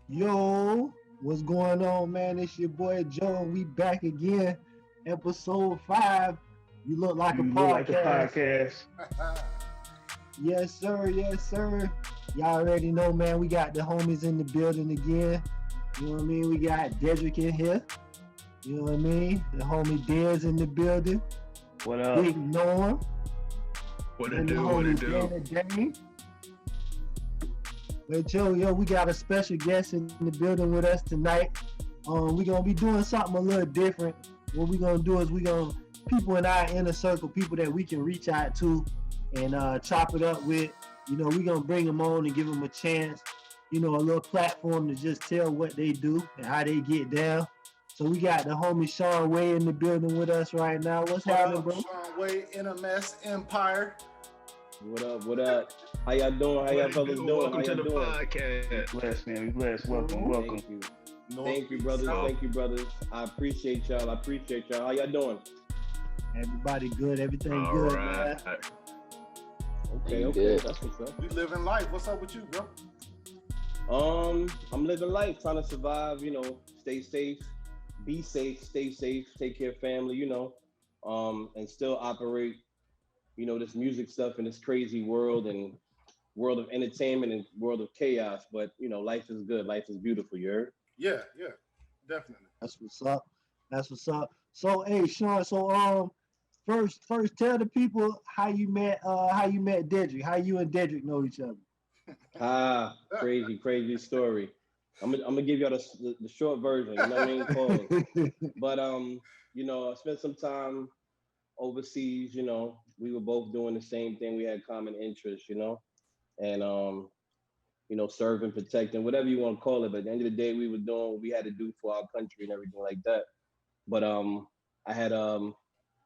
Yo, what's going on, man? It's your boy Joe, and we back again. Episode 5. You look like a You look like a podcast. podcast. Yes, sir. Yes, sir. Y'all already know, man. We got the homies in the building again. You know what I mean? We got Dedrick in here. You know what I mean? The homie Dez in the building. What up? Big Noah. What it And the do? What it homie do? Danny Dane. But yo, we got a special guest in the building with us tonight. We gonna be doing something a little different. What we gonna do is we gonna people in our inner circle, people that we can reach out to and chop it up with. You know, we gonna bring them on and give them a chance. You know, a little platform to just tell what they do and how they get down. So we got the homie Shawn Weigh in the building with us right now. What's What happening, up, bro? Shawn Weigh, NMS Empire. What up? What up? How y'all doing? How y'all What it fellas do? doing? Welcome How to y'all the doing? podcast. Bless, man. We blessed. Welcome, welcome. Thank you. Thank you, brothers. South. Thank you, brothers. I appreciate y'all. How y'all doing? Everybody good, everything All good, right. man. Okay. Good. That's what's up. We living life. What's up with you, bro? I'm living life, trying to survive, stay safe, be safe, stay safe, take care of family, and still operate, this music stuff in this crazy world and world of entertainment and world of chaos. But, life is good. Life is beautiful, you heard? Yeah, definitely. That's what's up. That's what's up. So, hey, Sean. So, first, tell the people how you met Dedrick. How you and Dedrick know each other. Crazy story. I'm gonna give y'all the short version. You know what I mean? Pause. But I spent some time overseas. We were both doing the same thing. We had common interests. And serving, protecting, whatever you want to call it. But at the end of the day, we were doing what we had to do for our country and everything like that. But I had I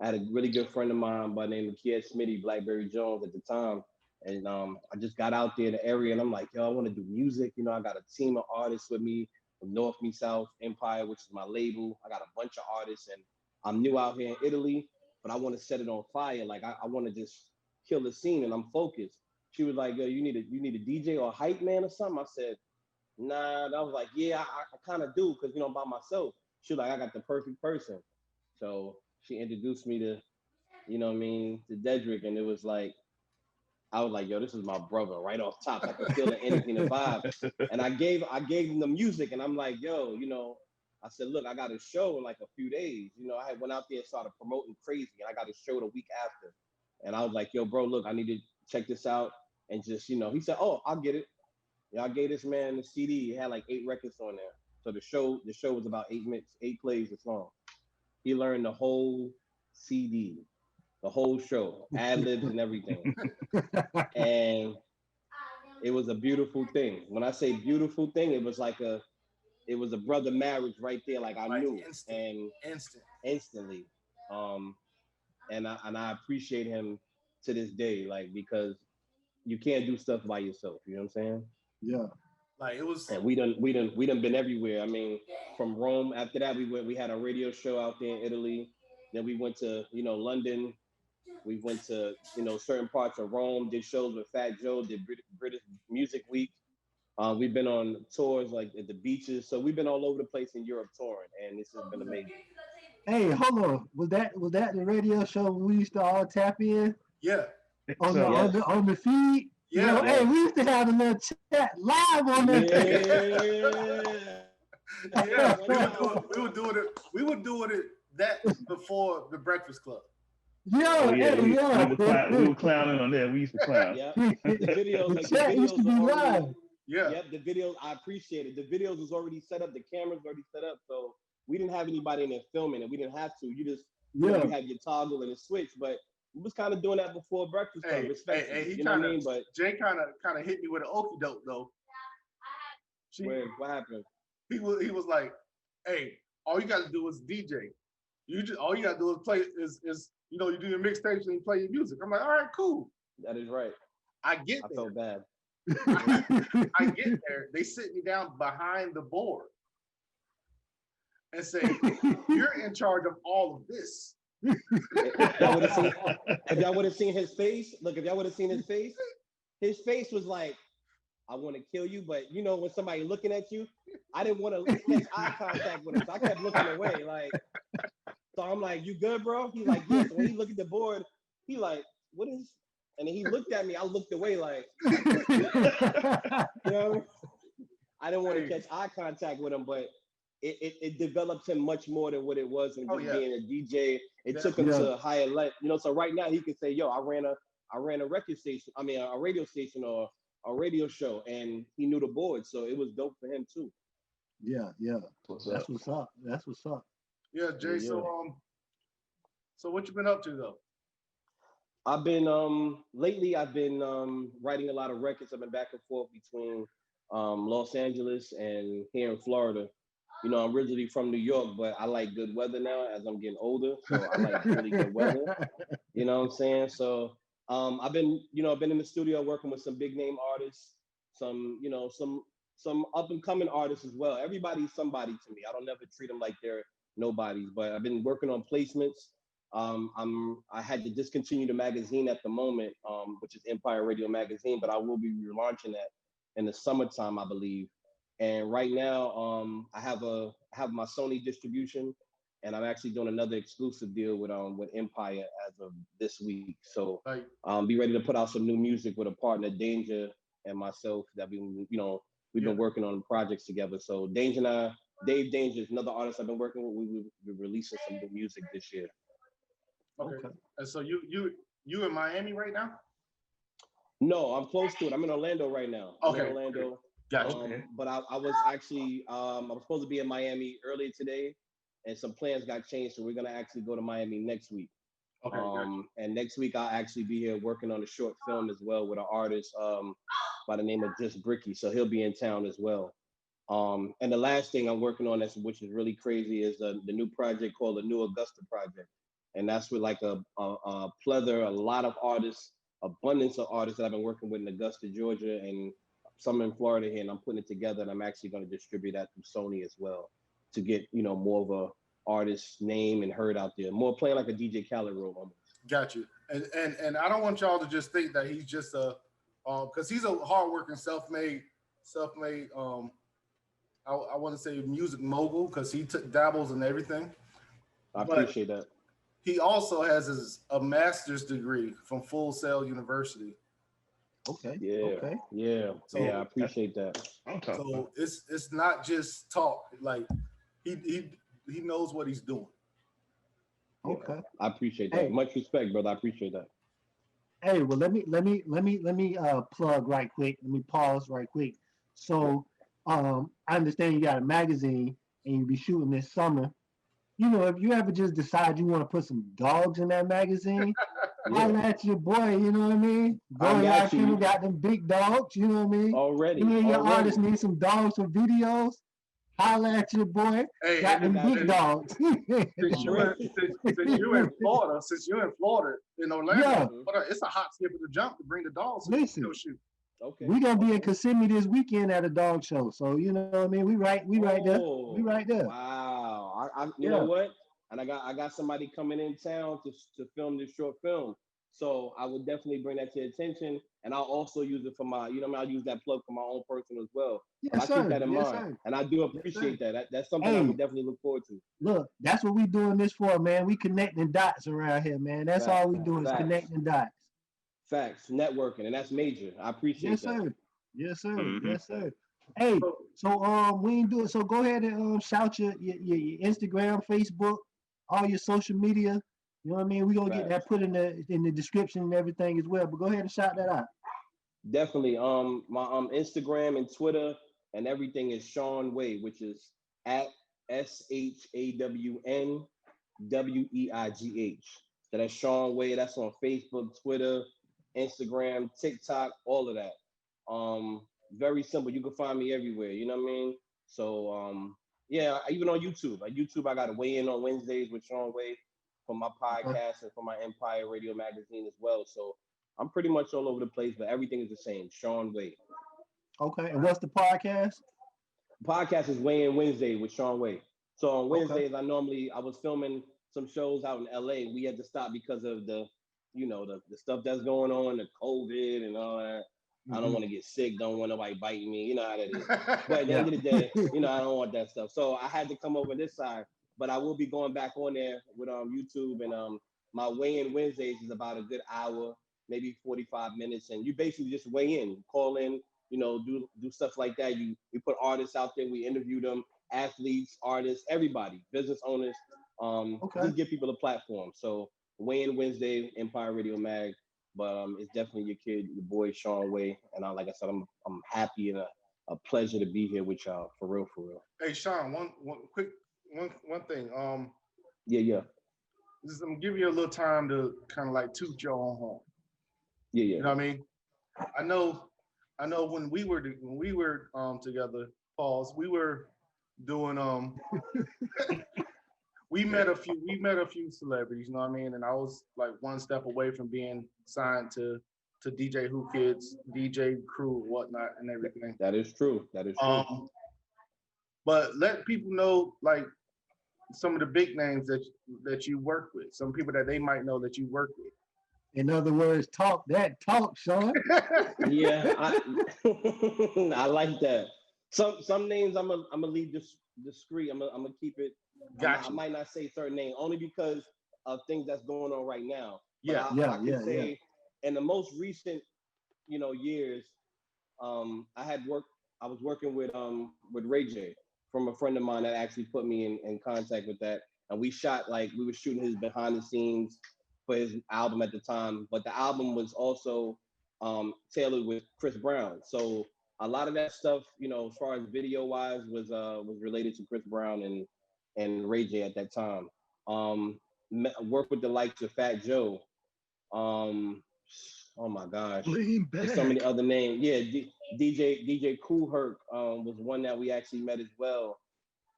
had a really good friend of mine by the name of Kiet Smitty, Blackberry Jones at the time. And I just got out there in the area and I'm like, yo, I want to do music. I got a team of artists with me from North Me South Empire, which is my label. I got a bunch of artists and I'm new out here in Italy, but I want to set it on fire. Like I want to just kill the scene and I'm focused. She was like, yo, you need a DJ or a hype man or something? I said, nah. And I was like, yeah, I kind of do because, by myself. She was like, I got the perfect person. So she introduced me to, to Dedrick. And it was like, I was like, yo, this is my brother right off top. I could feel the energy and the vibe. And I gave him the music and I'm like, yo, I said, look, I got a show in like a few days. I had went out there and started promoting crazy and I got a show the week after. And I was like, yo, bro, look, I need to check this out. And just, he said, oh, I'll get it. I gave this man the CD. It had like 8 records on there. So the show was about 8 minutes, 8 plays a song. He learned the whole CD, the whole show, ad libs and everything. And it was a beautiful thing. When I say beautiful thing, it was a brother marriage right there. Like I knew instantly. And I appreciate him to this day, like, because you can't do stuff by yourself. You know what I'm saying? Yeah. Like it was. And we done been everywhere. I mean, from Rome. After that, we had a radio show out there in Italy. Then we went to, London. We went to, certain parts of Rome, did shows with Fat Joe, did British Music Week. We've been on tours like at the beaches. So we've been all over the place in Europe touring, and this has been amazing. Hey, hold on. Was that the radio show we used to all tap in Yeah. on So, on the feed? Yeah. You know, Yeah. hey, we used to have a little chat live on that thing. Yeah. We were doing it that before the Breakfast Club. Yo, oh yeah, hey, we yo. were clowning on that. We used to clown. Yeah. The videos, The chat used to be are already, live. Yeah. yep, the videos, I appreciate it. The videos was already set up, the cameras already set up, so we didn't have anybody in there filming it. We didn't have to. You just, Yeah. you have your toggle and a switch, but we was kind of doing that before Breakfast Club, respectfully. He You know what I kind mean? of But Jay kind of hit me with an okie doke though. what happened? He was like, hey, all you got to do is DJ. All you got to do is play is you do your mixtapes and you play your music. I'm like, all right, cool. That is right. I get I there. felt bad. I get there. They sit me down behind the board and say, you're in charge of all of this. If y'all would have seen his face, look, if y'all would have seen his face was like, I want to kill you. But you know, when somebody looking at you, I didn't want to catch eye contact with him, so I kept looking away. Like, so I'm like, you good, bro? He's like, yeah. So when he looked at the board, he like, what is? And then he looked at me. I looked away, like, you know. I didn't want to catch eye contact with him, but it developed him much more than what it was in just being a DJ. It took him to a higher level, you know. So right now he can say, "Yo, I ran a record station. I mean, a radio station or a radio show," and he knew the board, so it was dope for him too. Yeah. That's what's up. That's what's up. Yeah, Jay. Yeah. So what you been up to though? I've been lately. I've been writing a lot of records. I've been back and forth between Los Angeles and here in Florida. You know, I'm originally from New York, but I like good weather now as I'm getting older. So I like really good weather. You know what I'm saying? So I've been in the studio working with some big name artists, some up and coming artists as well. Everybody's somebody to me. I don't never treat them like they're nobodies, but I've been working on placements. I had to discontinue the magazine at the moment, which is Empire Radio Magazine, but I will be relaunching that in the summertime, I believe. And right now, I have my Sony distribution, and I'm actually doing another exclusive deal with Empire as of this week. So be ready to put out some new music with a partner, Danger, and myself that we've been working on projects together. So Danger and I, Dave Danger is another artist I've been working with. We're releasing some new music this year. Okay. And so you in Miami right now? No, I'm close to it. I'm in Orlando right now. Okay. I'm in Orlando. Gotcha. But I was actually I was supposed to be in Miami earlier today, and some plans got changed, so we're gonna actually go to Miami next week. Okay. Gotcha. And next week I'll actually be here working on a short film as well with an artist by the name of Just Bricky. So he'll be in town as well. And the last thing I'm working on, which is really crazy, is the new project called the New Augusta Project, and that's with like a lot of artists, abundance of artists that I've been working with in Augusta, Georgia, and some in Florida here, and I'm putting it together, and I'm actually going to distribute that through Sony as well to get more of a artist name and heard out there, more playing like a DJ Khaled role almost. Got you. And I don't want y'all to just think that he's just because he's a hardworking, self-made. I want to say music mogul because he dabbles in everything. I appreciate that. He also has a master's degree from Full Sail University. Okay. Yeah. Okay. Yeah. So, yeah, I appreciate that. So it's not just talk. Like he knows what he's doing. Okay. I appreciate that. Hey. Much respect, brother. I appreciate that. Hey, well, let me plug right quick. Let me pause right quick. So, I understand you got a magazine and you'll be shooting this summer. You know, if you ever just decide you want to put some dogs in that magazine, holla at your boy, you know what I mean? Going like him, got them big dogs, you know what I mean? Already. Your artists need some dogs for videos. Holla at your boy, got them big dogs. Since you're in Florida, in Orlando, it's a hop, skip, and a jump to bring the dogs to the shoot. Okay. We're gonna be in Kissimmee this weekend at a dog show. So you know what I mean? We right there. We right there. Wow. You know what? And I got somebody coming in town to film this short film. So I would definitely bring that to your attention. And I'll also use it for my, I'll use that plug for my own personal as well. Yes, sir. I keep that in mind. Sir. And I do appreciate that. That's something I would definitely look forward to. Look, that's what we doing this for, man. We connecting dots around here, man. That's all we doing is connecting dots. Facts, networking, and that's major. I appreciate that. Yes, sir. Yes, sir. Hey, so we ain't do it. So go ahead and shout your Instagram, Facebook, all your social media. You know what I mean? We're gonna get that put in the description and everything as well. But go ahead and shout that out. Definitely. My Instagram and Twitter and everything is Shawn Weigh, which is at ShawnWeigh. So that's Shawn Weigh. That's on Facebook, Twitter, Instagram, TikTok, all of that. Very simple. You can find me everywhere. You know what I mean? So even on YouTube. Like YouTube, I got to weigh in on Wednesdays with Shawn Weigh for my podcast and for my Empire Radio magazine as well. So I'm pretty much all over the place, but everything is the same. Shawn Weigh. Okay. And what's the podcast? The podcast is Weigh In Wednesday with Shawn Weigh. So on Wednesdays, I was filming some shows out in LA. We had to stop because of the stuff that's going on, the COVID and all that. I don't want to get sick. Don't want nobody biting me. You know how that is. But at the Yeah. end of the day, you know, I don't want that stuff. So I had to come over this side. But I will be going back on there with YouTube, and my weigh-in Wednesdays is about a good hour, maybe 45 minutes, and you basically just weigh in, call in, you know, do stuff like that. We put artists out there, we interview them, athletes, artists, everybody, business owners, Okay. just give people a platform. So weigh-in Wednesday, Empire Radio Mag, but it's definitely your kid, your boy Shawn Weigh, and like I said, I'm happy and a pleasure to be here with y'all, for real, for real. Hey, Shawn, one quick thing. Yeah. Just, I'm giving you a little time to kind of like toot your own horn. Yeah. You know what I mean? I know when we were together, pause, we were doing we met a few celebrities, you know what I mean? And I was like one step away from being signed to DJ Who Kids, DJ crew, whatnot, and everything. That is true. But let people know like some of the big names that you work with, some people that they might know that you work with. In other words, talk, Shawn. Yeah, I like that. Some names I'm gonna leave discreet. I'm gonna keep it. Gotcha. I might not say certain names only because of things that's going on right now. But Yeah. I can say in the most recent, years, I was working with Ray J, from a friend of mine that actually put me in contact with that. And we were shooting his behind the scenes for his album at the time, but the album was also tailored with Chris Brown. So a lot of that stuff, as far as video wise, was related to Chris Brown and Ray J at that time. Worked with the likes of Fat Joe. Oh my gosh, there's so many other names. Yeah, DJ Kool Herc was one that we actually met as well.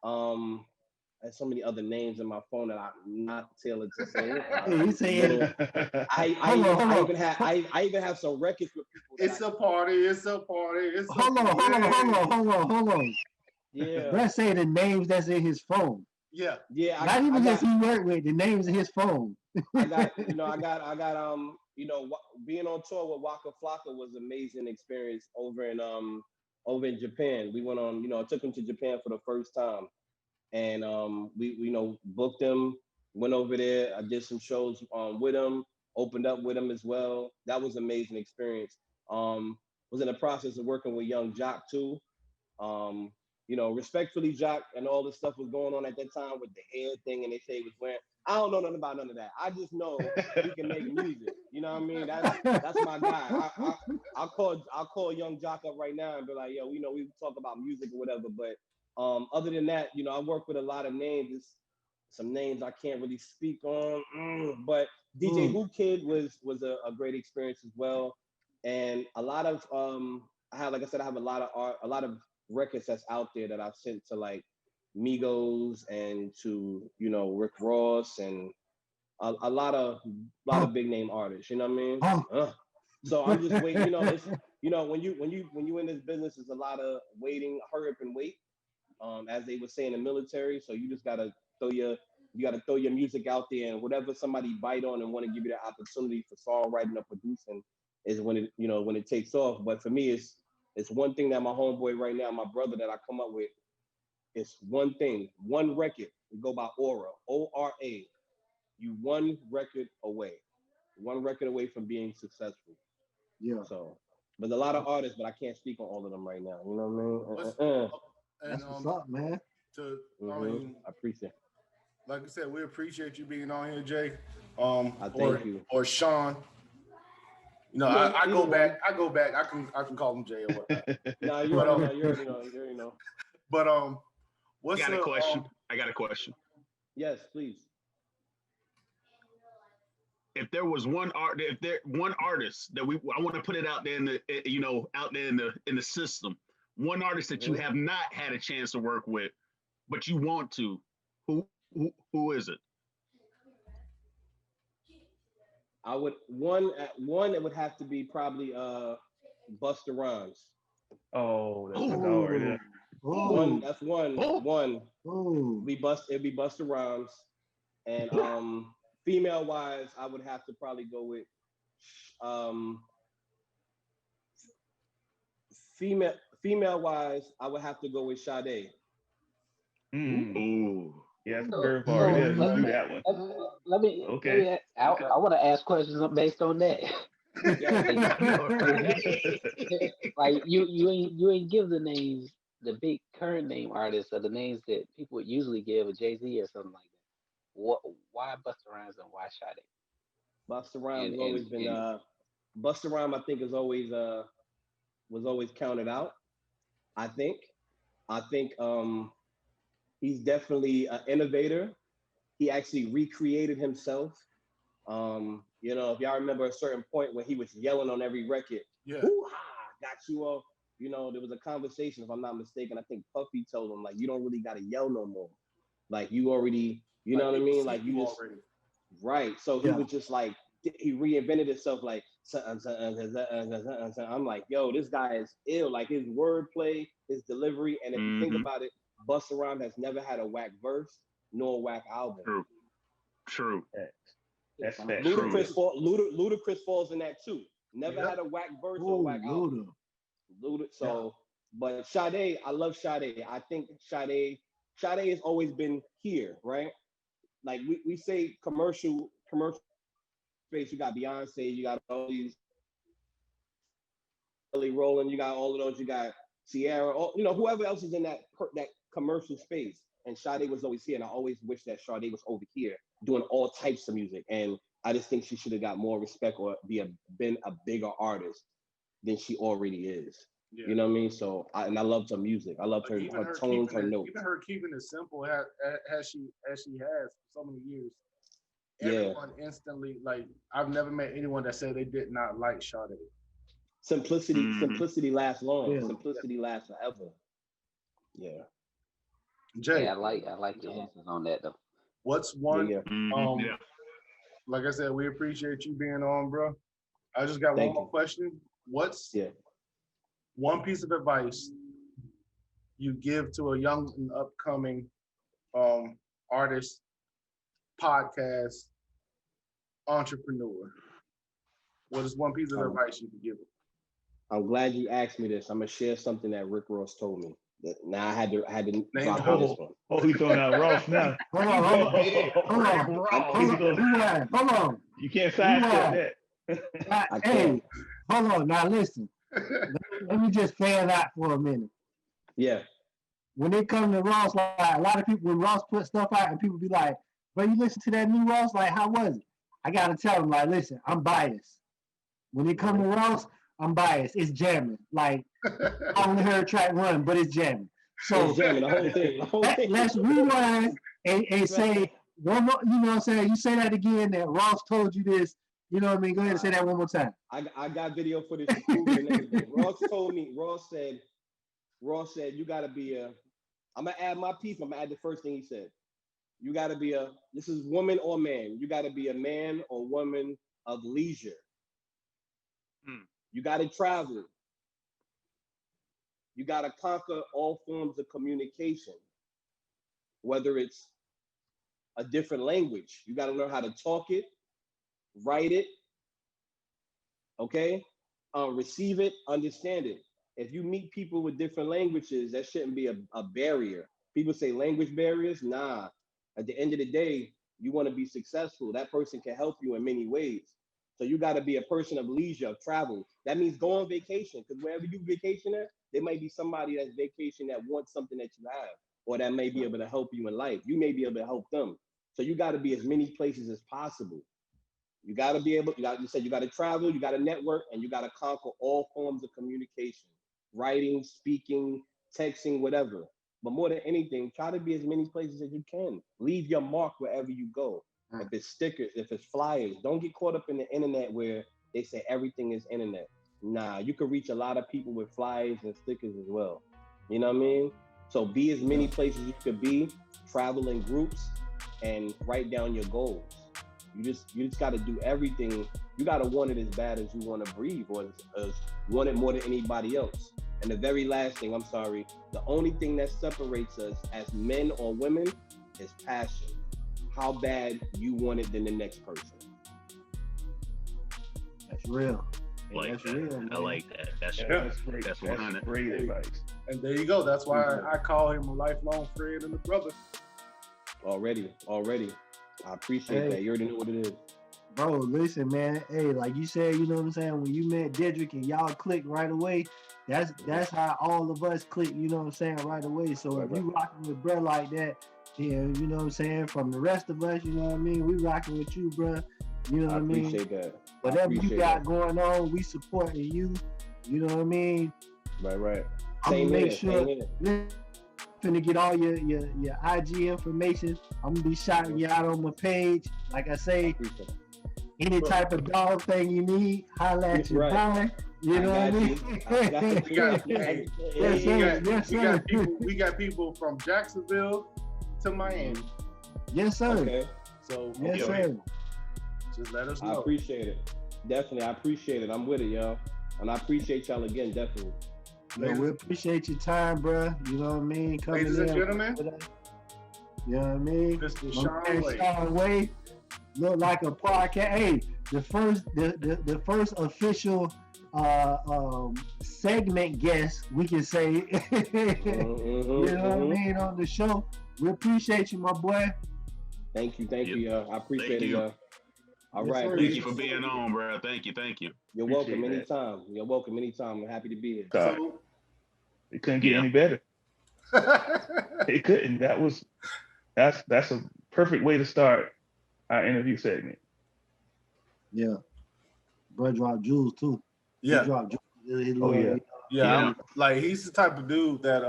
There's so many other names in my phone that I'm not tailored to say. He's saying, I even have some records with people. It's a party. Hold on. Yeah. Let's say the names that's in his phone. Yeah. Not even just he worked with, the names in his phone. I got being on tour with Waka Flocka was an amazing experience over in Japan. We went on, I took him to Japan for the first time, and we booked him, went over there. I did some shows with him, opened up with him as well. That was an amazing experience. Was in the process of working with Young Jock too. Respectfully, Jock, and all this stuff was going on at that time with the hair thing, and they say he was wearing. I don't know nothing about none of that. I just know he can make music. You know what I mean? That's my guy. I'll call Young Jock up right now and be like, yo, we talk about music or whatever. But other than that, I work with a lot of names. It's some names I can't really speak on. But DJ Who Kid was a great experience as well. And a lot of I have a lot of art, a lot of records that's out there that I've sent to like Migos and to Rick Ross and a lot of big name artists. You know what I mean? So I'm just waiting. It's when you in this business, there's a lot of waiting, hurry up and wait. As they would say in the military. So you just gotta throw your music out there, and whatever somebody bite on and want to give you the opportunity for songwriting or producing is when it takes off. But for me, it's one thing that my homeboy right now, my brother that I come up with, it's one thing, one record. We go by Aura, O-R-A. You one record away from being successful. Yeah. So there's a lot of artists, but I can't speak on all of them right now. You know what I mean? That's what's up, man. I appreciate it. Like I said, we appreciate you being on here, Jay. Thank you. Or Shawn. I go back. I can call him Jay or whatever. No, you already know. But what's I got a question. Yes, please. If there was one artist that I want to put it out there in the system, one artist that you have not had a chance to work with, but you want to, who is it? I would one that would have to be probably Busta Rhymes. Oh, that's a dog right there. One. That's one. One. It'd be Busta Rhymes, and female wise, I would have to probably go with Female wise, I would have to go with Sade. Ooh. Yeah, that's a So, curveball. so Yeah, Mhm. you let do me that one. Okay. I want to ask questions based on that. Like you ain't give the names, the big current name artists or the names that people would usually give, a Jay-Z or something like that. What? Why Busta Rhymes and why Sade? Busta Rhymes And has and always been and Busta Rhymes, I think, is always was always counted out. I think. I think he's definitely an innovator. He actually recreated himself. If y'all remember a certain point when he was yelling on every record, Yeah. "Hoo-ha, got you all." There was a conversation, if I'm not mistaken. I think Puffy told him, like, you don't really gotta yell no more. Like, you already, what I mean? Like, you just already. right. So he Yeah. was just like, he reinvented himself. Like, I'm like, yo, this guy is ill. Like his wordplay, his delivery, and if you think about it, Busta Rhymes has never had a whack verse nor a whack album. True. That's that. Ludacris falls in that too. Never had a whack verse or a whack album. So, but Sade, I love Sade. I think Sade has always been here, right? Like we say commercial space. You got Beyonce, you got all these Ellie Rowland, you got all of those, you got Sierra, whoever else is in that commercial space. And Sade was always here, and I always wish that Sade was over here doing all types of music. And I just think she should have got more respect or been a bigger artist than she already is. Yeah. You know what I mean? So, I loved her music. I loved her tones, her notes. Even her keeping it simple as she has for so many years. Everyone instantly, like, I've never met anyone that said they did not like Sade. Simplicity lasts long. Yeah. Simplicity lasts forever. Yeah. Jay, I like your answers on that though. What's one? Like I said, we appreciate you being on, bro. I just got one more question. What's one piece of advice you give to a young and upcoming artist, podcast, entrepreneur? What is one piece of advice you can give them? I'm glad you asked me this. I'm gonna share something that Rick Ross told me. Now I had to drop this one. Oh, he's throwing out Ross now. Hold on. You can't sidestep that. Hey, hold on. Now listen. Let me just play it out for a minute. Yeah. When it comes to Ross, like a lot of people, when Ross put stuff out and people be like, "But you listen to that new Ross? Like, how was it?" I gotta tell them, like, listen, I'm biased. When it comes to Ross, I'm biased. It's jamming. Like, I only heard track 1, but it's jamming. So it's jamming, the whole thing. Let's rewind and say one more. You know what I'm saying? You say that again. That Ross told you this. You know what I mean? Go ahead and say that one more time. I got video footage to prove it and everything. Ross said, you gotta be I'm gonna add my piece. I'm gonna add the first thing he said. You gotta be this is woman or man. You gotta be a man or woman of leisure. You gotta travel. You gotta conquer all forms of communication. Whether it's a different language, you gotta learn how to talk it, write it, okay? Receive it, understand it. If you meet people with different languages, that shouldn't be a barrier. People say language barriers. Nah. At the end of the day, you want to be successful. That person can help you in many ways. So you got to be a person of leisure, of travel. That means go on vacation, because wherever you vacation at, there might be somebody that's vacation that wants something that you have, or that may be able to help you in life. You may be able to help them. So you got to be as many places as possible. You got to be able, you got to travel, you got to network, and you got to conquer all forms of communication. Writing, speaking, texting, whatever. But more than anything, try to be as many places as you can. Leave your mark wherever you go. If it's stickers, if it's flyers, don't get caught up in the internet where they say everything is internet. Nah, you can reach a lot of people with flyers and stickers as well. You know what I mean? So be as many places you could be, travel in groups, and write down your goals. You just got to do everything. You got to want it as bad as you want to breathe, or as want it more than anybody else. And the very last thing, the only thing that separates us as men or women is passion. How bad you want it than the next person. That's real. Like that's real, I like that. That's great. That's 100. That's great advice. And there you go. That's why I call him a lifelong friend and a brother. Already. I appreciate that. You already know what it is. Bro, listen, man. Hey, like you said, you know what I'm saying? When you met Dedrick and y'all clicked right away, that's how all of us click, you know what I'm saying, right away. So if you rocking with bro like that, then you know what I'm saying, from the rest of us, you know what I mean, we rocking with you, bro. You know what I mean? I appreciate that. Whatever you got going on, we supporting you. You know what I mean? Right. I'm gonna make sure we're finna get all your IG information. I'm gonna be shouting you out on my page. Like I say, any type of dog thing you need, holla at your boy. You know what I mean? We got people from Jacksonville to Miami. Yes, sir. Okay. So yes, sir. Just let us know. I appreciate it. Definitely, I appreciate it. I'm with it, y'all. And I appreciate y'all again, definitely. Yeah, we appreciate your time, bro. You know what I mean? Coming Ladies and gentlemen. You know what I mean? Mr. Shawn Weigh. Look like a podcast. Hey, the first official segment guest, we can say. You know what I mean, on the show. We appreciate you, my boy. Thank you, y'all. I appreciate it, y'all. All right. Thank you for being on, bro. Thank you. You're welcome anytime. You're welcome anytime. I'm happy to be here. So, it couldn't get any better. It couldn't. That's a perfect way to start our interview segment. Yeah. Bro dropped jewels too. Yeah. He dropped jewels. Oh yeah. Yeah. Like he's the type of dude that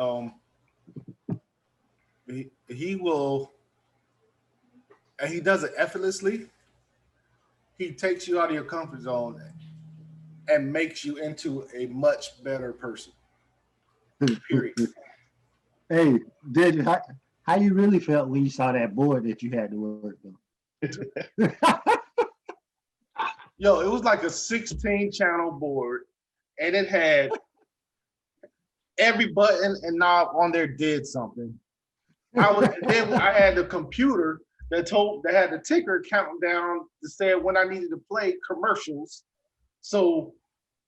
he will, and he does it effortlessly. He takes you out of your comfort zone and makes you into a much better person. Period. Hey, how you really felt when you saw that board that you had to work on? Yo, it was like a 16-channel board, and it had every button and knob on there did something. Then I had the computer that had the ticker counting down to say when I needed to play commercials. So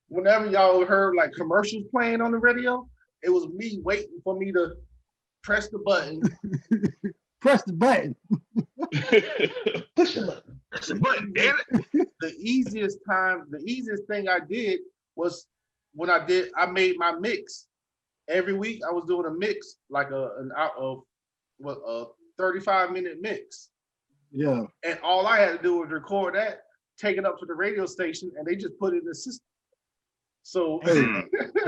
whenever y'all heard like commercials playing on the radio, it was me waiting for me to press the button. Press the button. Push the button. Press the button, damn it. The easiest thing I did was when I made my mix. Every week I was doing a mix, like a 35-minute mix. Yeah. And all I had to do was record that, take it up to the radio station, and they just put it in the system. So hey,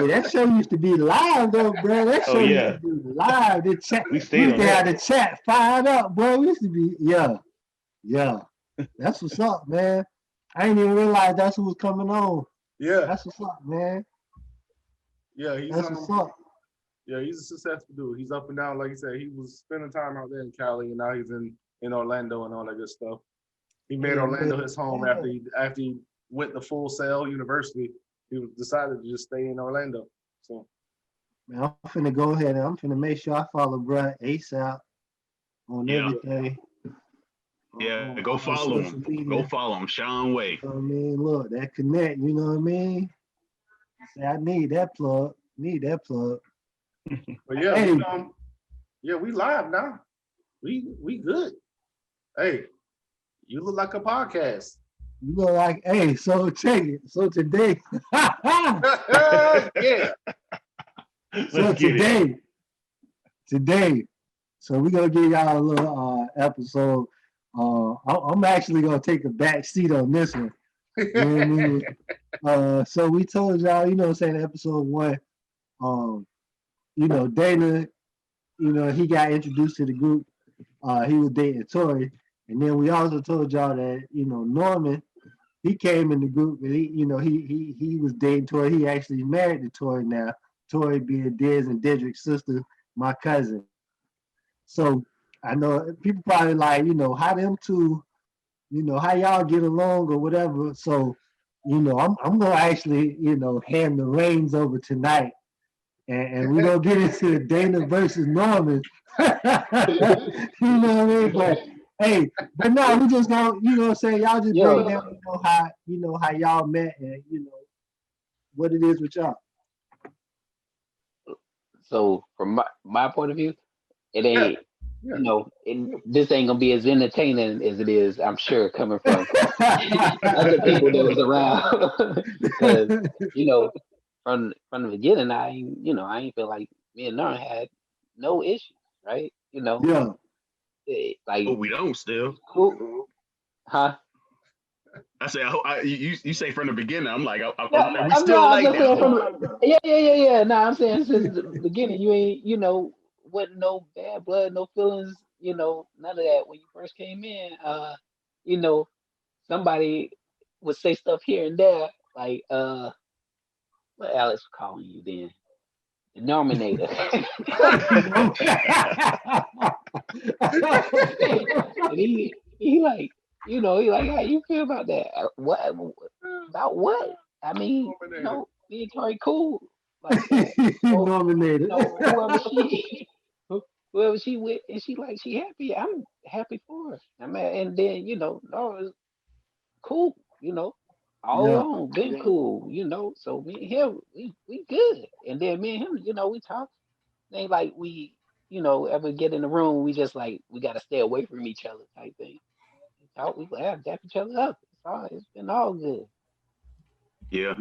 that show used to be live though, bro. That show used to be live. The chat, we used to have the chat fired up, bro. We used to be, yeah. That's what's up, man. I didn't even realize that's who was coming on. Yeah. That's what's up, man. Yeah, that's what's up. Yeah, he's a successful dude. He's up and down, like you said. He was spending time out there in Cali, and now he's in Orlando and all that good stuff. He made Orlando his home after he went to Full Sail University. He decided to just stay in Orlando. So, man, I'm finna go ahead and I'm finna make sure I follow bro ASAP on everything. Yeah, go follow him. Go follow him, Shawn Weigh. You know what I mean, look, that connect. You know what I mean? Say I need that plug. But yeah, hey. We live now. We good. Hey, you look like a podcast. You look like, hey, so check it. So today, yeah. So today, so we're gonna give y'all a little episode. I'm actually gonna take a back seat on this one. You know what I mean? So we told y'all, you know what I'm saying, episode 1, Dana, he got introduced to the group. He was dating Tori. And then we also told y'all that, Norman, he came in the group and he was dating Tori. He actually married to Tori now. Tori being Diz and Dedrick's sister, my cousin. So I know people probably like, how them two, how y'all get along or whatever. So, I'm gonna actually, hand the reins over tonight. And we're gonna get into Dana versus Norman. You know what I mean? But hey, but no, we just gonna, y'all just break down, how y'all met and what it is with y'all. So from my point of view, it ain't. You know, this ain't gonna be as entertaining as it is, I'm sure, coming from other people that was around. Because you know, from the beginning, I ain't feel like me and Norm had no issues, right? You know, like we don't still. Cool, huh? I say, you say from the beginning. I'm like, I'm we still like that? Yeah. No, I'm saying since the beginning, you ain't, wasn't no bad blood, no feelings, none of that when you first came in. Somebody would say stuff here and there, like what Alex was calling you then, the Normanator. And he like, he like, how you feel about that? What about what? I mean, me and Tori cool. Like, Normanator. Whoever she with, and she happy. I'm happy for her. I mean, and then Nora's cool. All along been cool. So me and him, we good. And then me and him, we talk. It ain't like we, ever get in the room. We just like we gotta stay away from each other type thing. We talk. We have dap each other up. It's been all good. Yeah.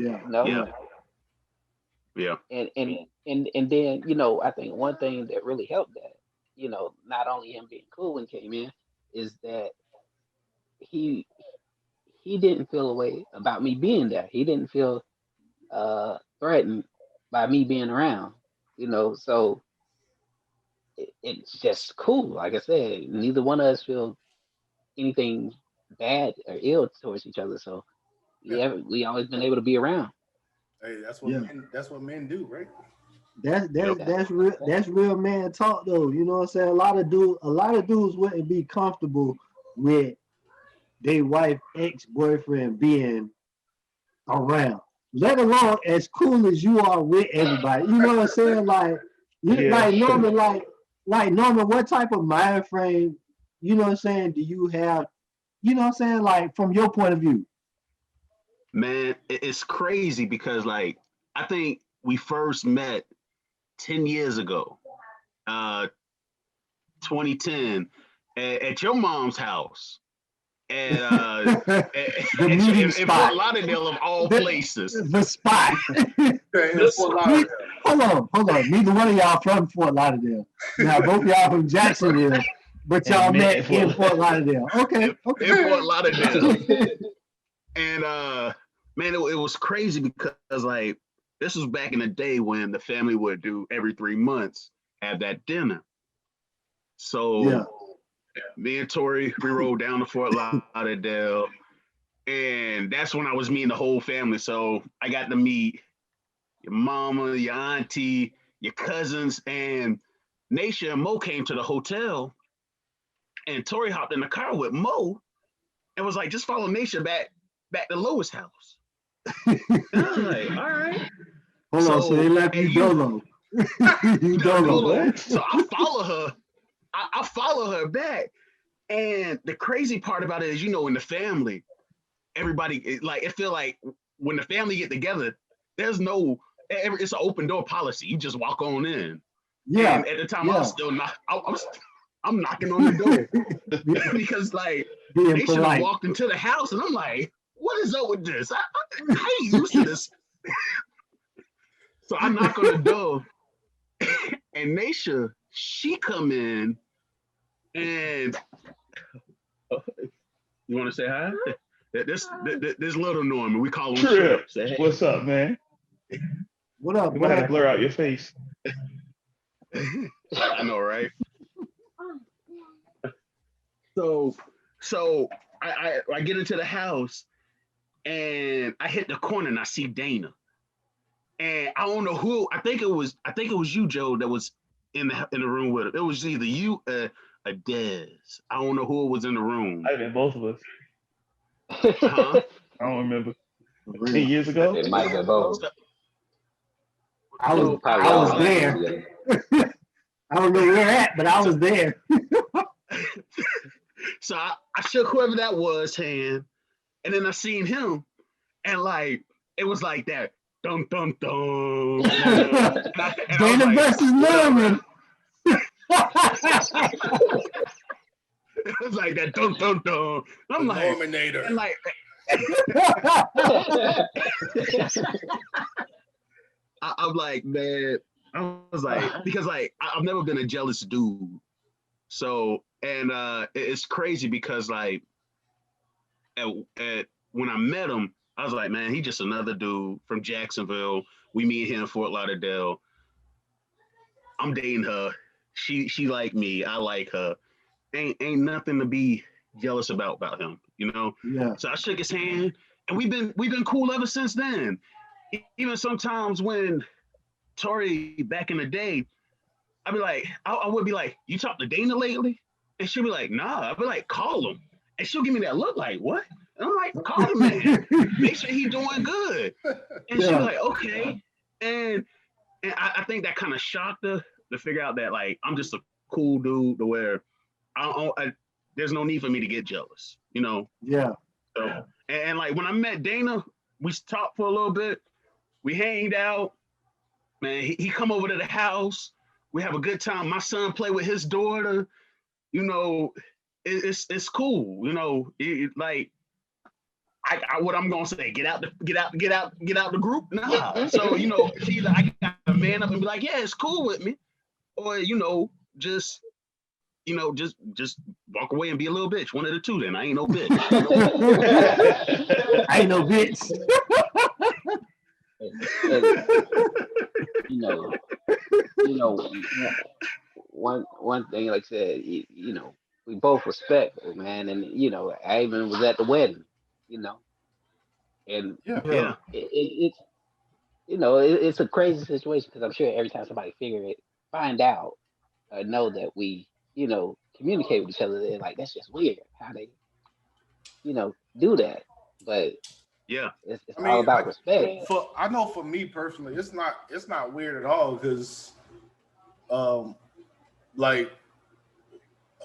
Yeah. And then I think one thing that really helped that not only him being cool when he came in is that he didn't feel a way about me being there. He didn't feel threatened by me being around. So it's just cool. Like I said, neither one of us feel anything bad or ill towards each other. So we always been able to be around. Hey, that's what men do, right? That's real man talk though. You know what I'm saying? A lot of dudes wouldn't be comfortable with their wife, ex-boyfriend being around. Let alone as cool as you are with everybody. You know what I'm saying? Like Norman, what type of mind frame, you know what I'm saying, do you have, you know what I'm saying, like from your point of view? Man, it's crazy because like I think we first met 10 years ago, 2010, at your mom's house. And in Fort Lauderdale of all places. The spot. Hold on. Neither one of y'all from Fort Lauderdale. Now both of y'all from Jacksonville, but y'all met in Fort Lauderdale. Okay. In Fort Lauderdale. And man, it was crazy because like this was back in the day when the family would do every 3 months have that dinner. So me and Tori, we rode down to Fort Lauderdale, and that's when I was meeting the whole family. So I got to meet your mama, your auntie, your cousins, and Naisha and Mo came to the hotel, and Tori hopped in the car with Mo and was like, just follow Naisha back to Lois' house. And I was like, all right. Hold on, so they left you dolo. So I follow her. I follow her back. And the crazy part about it is, in the family, everybody, like, it feel like when the family get together, it's an open door policy. You just walk on in. Yeah. And at the time, I was still not, I'm knocking on the door because like, they should have walked into the house and I'm like, what is up with this? I ain't used to this. So I knock on the door and Naisha, she come in and you want to say hi? This little Norman, we call him Trip. Say, hey. What's up, man? What up? You might have to blur out your face. I know, right? So I get into the house and I hit the corner and I see Dana. And I don't know who. I think it was you, Joe, that was in the room with her. It was either you or Dez. I don't know who was in the room. Might have been both of us. Huh? I don't remember. 10 years ago? It might have been both. I was there. I don't know where you're at, but I was there. So I shook whoever that was hand, and then I seen him, and like it was like that dun dun dun. Dana versus Norman. It was like that dun dun dun. I'm like, Normanator. and like, I'm like, man, I was like, because like I've never been a jealous dude. So, and it's crazy because like at when I met him, I was like, man, he just another dude from Jacksonville. We meet here in Fort Lauderdale. I'm dating her. She like me. I like her. Ain't nothing to be jealous about him, you know? Yeah. So I shook his hand and we've been cool ever since then. Even sometimes when Tori back in the day, I'd be like, I would be like, you talked to Dana lately? And she'll be like, nah. I'd be like, call him. And she'll give me that look like, what? And I'm like, call the man. Make sure he's doing good. And she'll be like, okay. And I think that kind of shocked her to figure out that like I'm just a cool dude to where there's no need for me to get jealous, you know? Yeah. So, and like when I met Dana, we talked for a little bit. We hanged out. Man, he come over to the house. We have a good time. My son play with his daughter. You know, it's cool. You know, like what I'm gonna say, get out the group. Nah. So you know, it's either I got to man up and be like, yeah, it's cool with me, or you know, just walk away and be a little bitch. One of the two. Then I ain't no bitch. I ain't no bitch. You know, one thing, like I said, you know, we both respectful, man, and you know, I even was at the wedding, you know, and it's you know, it's a crazy situation because I'm sure every time somebody find out or know that we, you know, communicate with each other, they're like, that's just weird how they, you know, do that, but. Yeah, it's all about respect. I know for me personally, it's not weird at all because, like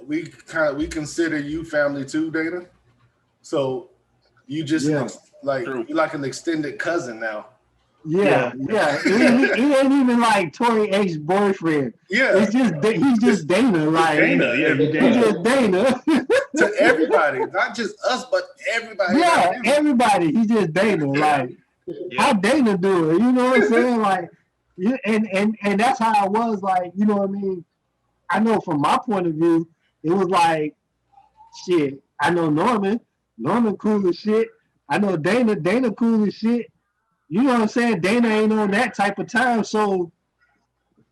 we consider you family too, Dana. So you just you're like an extended cousin now. Yeah. It ain't even like Tori ex-boyfriend. Yeah, it's just he's just Dana. Like Dana, he's just Dana. To everybody, not just us, but everybody. Yeah, everybody. He's just Dana. Like how Dana do it. You know what I'm saying? Like, and that's how it was. Like, you know what I mean? I know from my point of view, it was like, shit. I know Norman cool as shit. I know Dana cool as shit. You know what I'm saying? Dana ain't on that type of time, so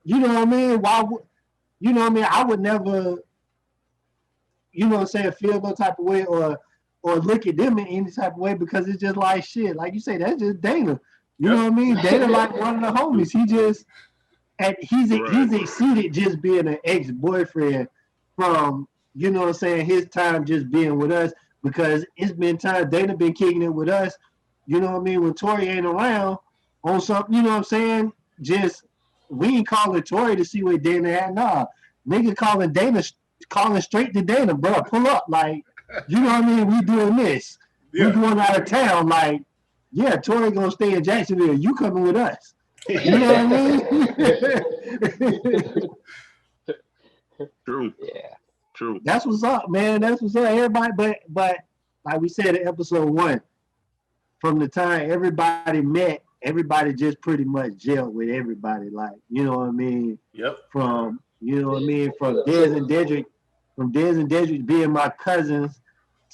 you know what I mean? You know what I mean? I would never, you know what I'm saying, feel no type of way or look at them in any type of way because it's just like shit. Like you say, that's just Dana. You know what I mean? Dana like one of the homies. He's exceeded just being an ex-boyfriend from, you know what I'm saying, his time just being with us because it's been time Dana been kicking it with us. You know what I mean? When Tori ain't around on something, you know what I'm saying? Just, we ain't calling Tori to see what Dana had. Nah, nigga calling straight to Dana, bro. Pull up. Like, you know what I mean? We doing this. We going out of town. Like, yeah, Tori gonna stay in Jacksonville. You coming with us. You know what I mean? True. Yeah. True. That's what's up, man. That's what's up. Everybody, but like we said in episode 1, from the time everybody met, everybody just pretty much gelled with everybody. Like, you know what I mean? Yep. From, you know what I mean? From Dez and Dedrick being my cousins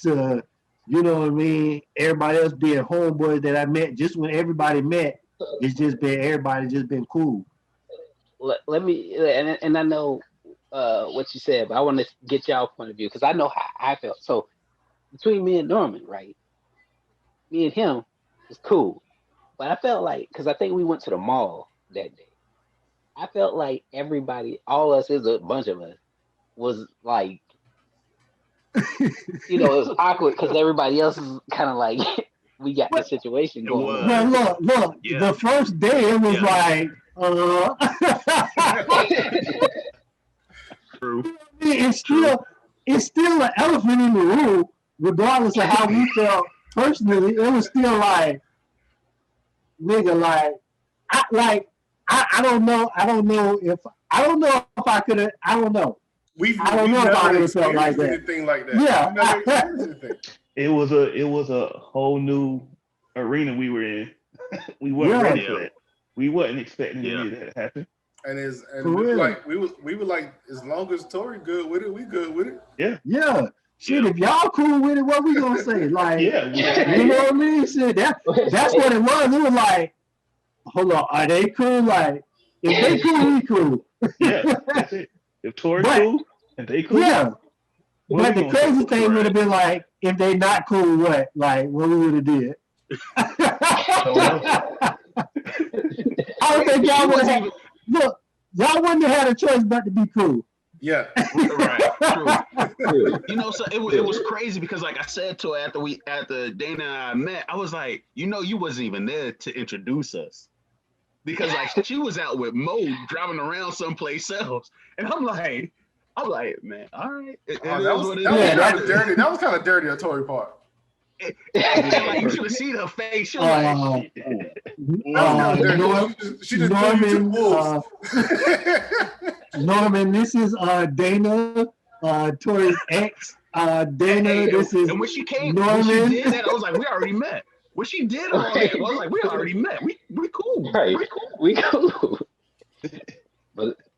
to, you know what I mean? Everybody else being homeboys that I met. Just when everybody met, everybody just been cool. Let me, and I know what you said, but I want to get y'all point of view because I know how I felt. So between me and Norman, right? Me and him was cool, but I felt like, because I think we went to the mall that day, I felt like everybody, all us, is a bunch of us, was like, you know, it was awkward because everybody else is kind of like, we got the situation going on. Well, look, the first day it was like, True. It's still an elephant in the room, regardless of how we felt personally. It was still like, nigga, like, I don't know. I don't know if I could have. I don't know. I don't know if I would have felt like that. Anything like that. Yeah. It was a whole new arena we were in. We weren't ready for that. We wasn't expecting any of that to happen. And we were like, as long as Tori good with it, we good with it. Yeah. Yeah. Shit, if y'all cool with it, what we gonna say? Like, you know what I mean? Shit, that's what it was. It was like, hold on, are they cool? Like, if they cool, we cool. Yeah, that's it. If Tori cool and they cool, yeah. But the crazy thing would have been like, if they not cool, what? Like, what we would have did. I don't think y'all would have. Look, y'all wouldn't have had a choice but to be cool. Yeah, right. True. You know, so it was crazy because, like I said to her after Dana and I met, I was like, you know, you wasn't even there to introduce us because like she was out with Mo driving around someplace else, and I'm like, man, all right. That was dirty. That was kind of dirty on Tori part. Like, you should have seen her face. She was she just Norman, Norman, this is Dana, Tori's ex. Dana, this is and when she came, Norman. When she did that, I was like, we already met. When she did all that, I was like, we already met. We cool. Right. We cool.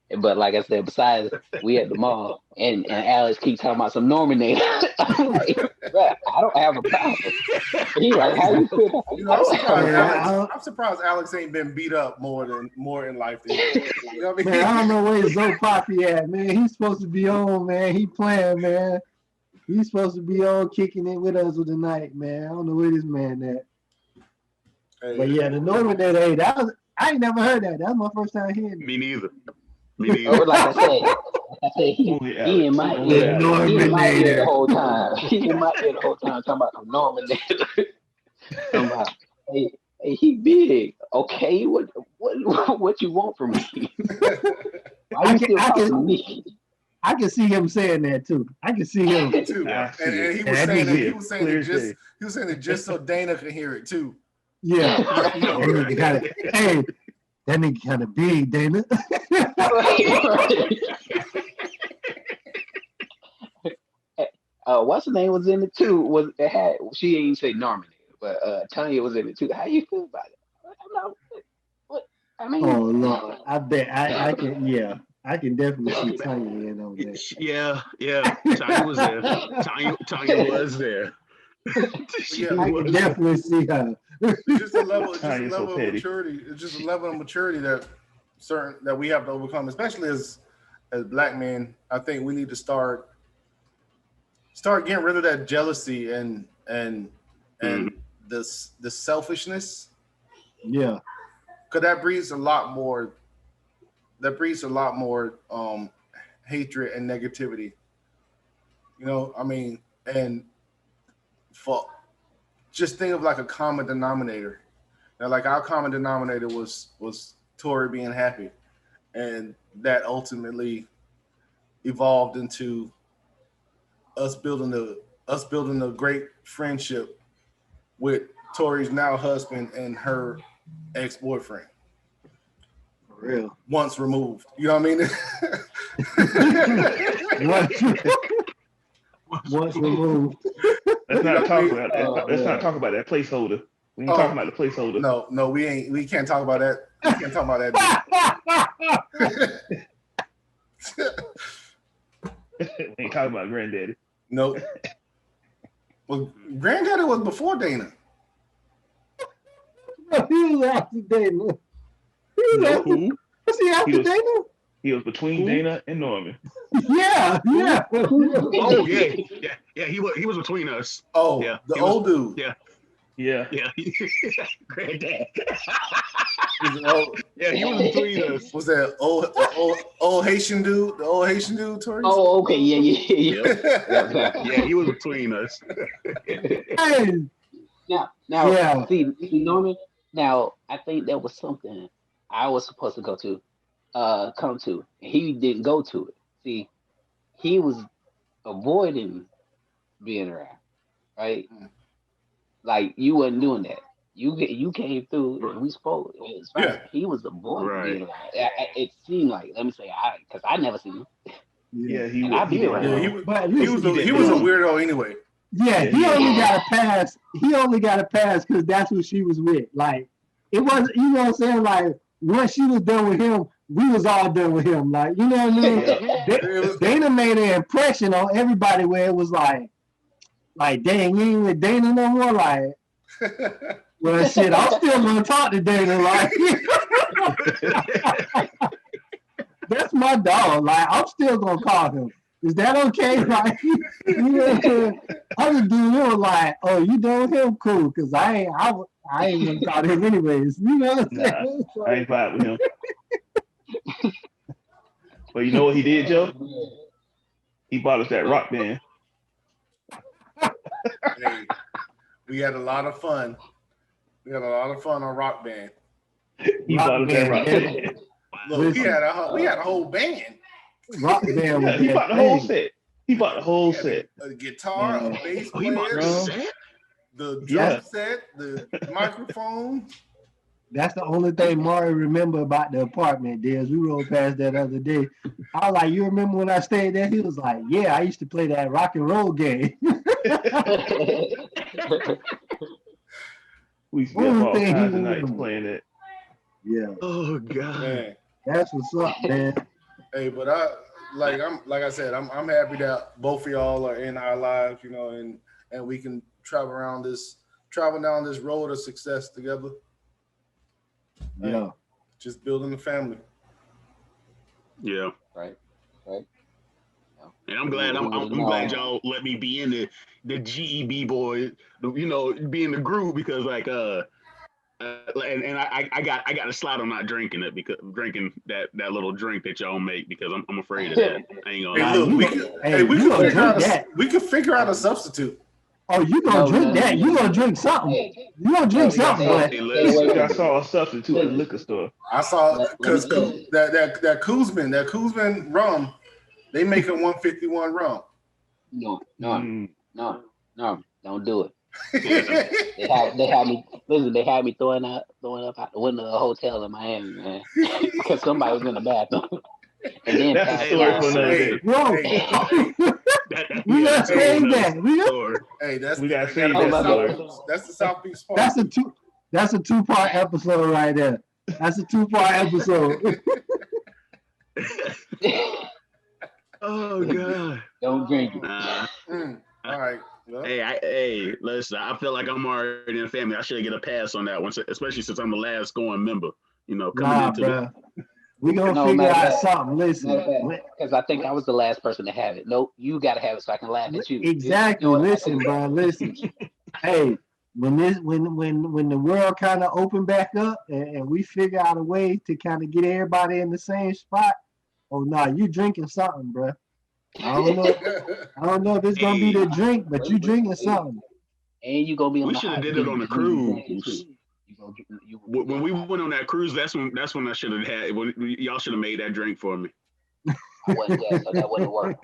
But like I said, besides we at the mall and Alex keeps talking about some Normanator. I'm like, I don't have a problem. He like, how you feel? You know, I'm surprised Alex ain't been beat up more in life than you know what I mean? Man, I don't know where Zoe Poppy at, man. He's supposed to be on, man. He playing, man. He's supposed to be on kicking it with us with the night, man. I don't know where this man at. Hey, but yeah, the Normanator, hey, I ain't never heard that. That was my first time hearing it. Me neither. Like I said, he in my ear the whole time. He in my ear the whole time talking about the Normanator. Talking about, hey, he big. Okay, what you want from me? Why you still talking to me? I can see him saying that too. I can see him too. And he was saying it just so Dana could hear it too. Yeah. Hey, that nigga kind of big, Dana. What's her name was in it too? She ain't say Normanator, but Tanya was in it too. How you feel about it? I mean, oh Lord, I bet I can. Yeah, I can definitely see Tanya in on that. Yeah. Tanya was there. Tanya was there. I can definitely see her. It's just a level of maturity. It's just a level of maturity that we have to overcome, especially as Black men. I think we need to start getting rid of that jealousy and the selfishness. Yeah, because that breeds a lot more. Hatred and negativity. You know, I mean, and for just think of like a common denominator. Now, like our common denominator was Tori being happy, and that ultimately evolved into us building a great friendship with Tori's now husband and her ex-boyfriend. For real. Once removed. You know what I mean? Once removed. Let's not talk about that. Let's not talk about that placeholder. We ain't talking about the placeholder. No, we ain't. We can't talk about that. We can't talk about that. We ain't talking about Granddaddy. Nope. Well, Granddaddy was before Dana. He was after Dana. Was he after Dana? He was between Dana and Norman. Yeah. Oh yeah. He was between us. Oh, yeah. The old dude. Yeah. Granddad. Yeah, he was between us. Was that old Haitian dude? The old Haitian dude, Tori? Oh, okay. Yeah. Yeah, he was between us. Now, see, Norman. Now, I think that was something I was supposed to come to. He didn't go to it. See, he was avoiding being around, right? Like you wasn't doing that. you came through and we spoke. It was fine. Yeah. He was the boy. Right. It seemed like. Let me say, because I never seen him. Yeah, he And was. I be around. Yeah, he was he a weirdo anyway. Yeah, he only got a pass. He only got a pass because that's who she was with. Like, it wasn't, you know what I'm saying? Like, once she was done with him, we was all done with him. Like, you know what I mean? Dana made an impression on everybody where it was like, dang, you ain't with Dana no more? Like, well, shit, I'm still gonna talk to Dana. Like, that's my dog. Like, I'm still gonna call him. Is that okay? Like, you know what I'm saying? Other dude was like, "Oh, you done with him? Cool." Because I ain't gonna talk to him anyways. You know what I'm saying? I ain't vibe with him. But you know what he did, Joe? He bought us that rock band. Hey, we had a lot of fun. We had a lot of fun on Rock Band. He bought us that rock band. Look, we had a whole band. Rock band. Yeah, he bought the whole set. He bought the whole set. A guitar, a bass He bought player, the set? the drum set, the microphone. That's the only thing Maury remember about the apartment, Dez. We rode past that other day. I was like, "You remember when I stayed there?" He was like, "Yeah, I used to play that rock and roll game." We used to be up all kinds of nights playing that. Yeah. Oh God. Man. That's what's up, man. Hey, but I'm happy that both of y'all are in our lives, you know, and we can travel down this road of success together. Yeah. Just building a family. Yeah. Right. And I'm glad glad y'all let me be in the GEB boys, you know, be in the group because like and I got to slide on not drinking it because drinking that little drink that y'all make because I'm afraid of that. I ain't gonna. Hey, look, we can figure out a substitute. Oh, you gonna drink that? You gonna drink something? You gonna drink something? I saw a substitute at the liquor store. I saw because that Kuzman rum, they make a 151 rum. No, don't do it. They had me listen. They had me throwing up out the window of a hotel in Miami, man, because somebody was in the bathroom. And then that's a story for another day. We gotta save that. We gotta save that story. That's the South Beach Park. That's a two-part episode right there. That's a two-part episode. Oh God! Don't drink it. All right. Well. Hey, listen. I feel like I'm already in the family. I should get a pass on that one, especially since I'm the last going member. You know, coming into we gonna figure out something. Listen, because I think I was the last person to have it. Nope, you gotta have it so I can laugh at you. Exactly. Listen, bro. Listen. Hey, when the world kind of opened back up and we figure out a way to kind of get everybody in the same spot, oh no, you drinking something, bro. I don't know if it's gonna be the drink, but you drinking something. And you gonna be on we the should have did it on the cruise. When we went on that cruise, that's when I should have had. Y'all should have made that drink for me. I wasn't there, so that wouldn't work.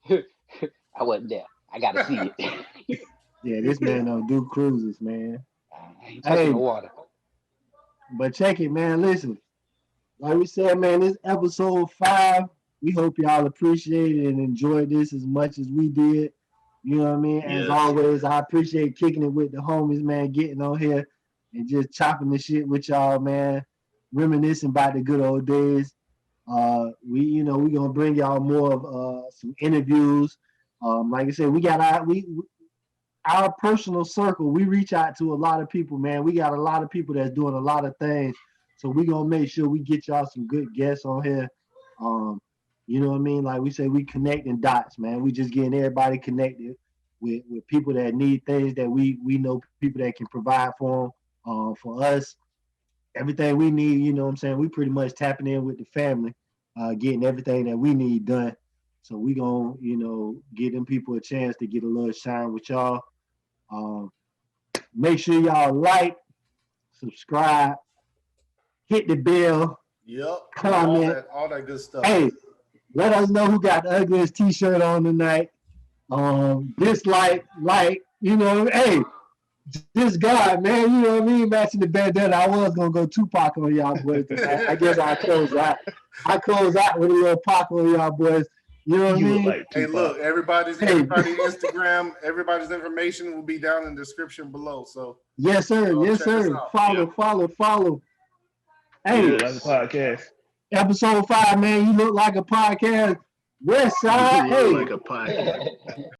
I wasn't there. I gotta see it. Yeah, this man don't do cruises, man. I ain't touching the water. But check it, man. Listen, like we said, man, this episode 5. We hope y'all appreciate it and enjoyed this as much as we did. You know what I mean? As always, I appreciate kicking it with the homies, man, getting on here and just chopping the shit with y'all, man, reminiscing about the good old days. We gonna bring y'all more of some interviews. Like I said, we got our personal circle. We reach out to a lot of people, man. We got a lot of people that's doing a lot of things. So we gonna make sure we get y'all some good guests on here. You know what I mean? Like we say, we connecting dots, man. We just getting everybody connected with people that need things that we know people that can provide for them. For us, everything we need, you know what I'm saying? We pretty much tapping in with the family, getting everything that we need done. So we gonna, give them people a chance to get a little shine with y'all. Make sure y'all like, subscribe, hit the bell. Yep. Comment. All that good stuff. Hey, let us know who got the ugliest t-shirt on tonight. Dislike, like, hey, this God, man, you know what I mean? Matching the bandana. I was gonna go Tupac on y'all boys tonight. I guess I close out. I close out with a little Pac on y'all boys. You know what I mean? Like hey, look, everybody's Instagram, everybody's information will be down in the description below. So yes, sir. Yes, sir. Follow. Hey, you look like a podcast. Episode 5, man. You look like a podcast. West Side. You look like a podcast.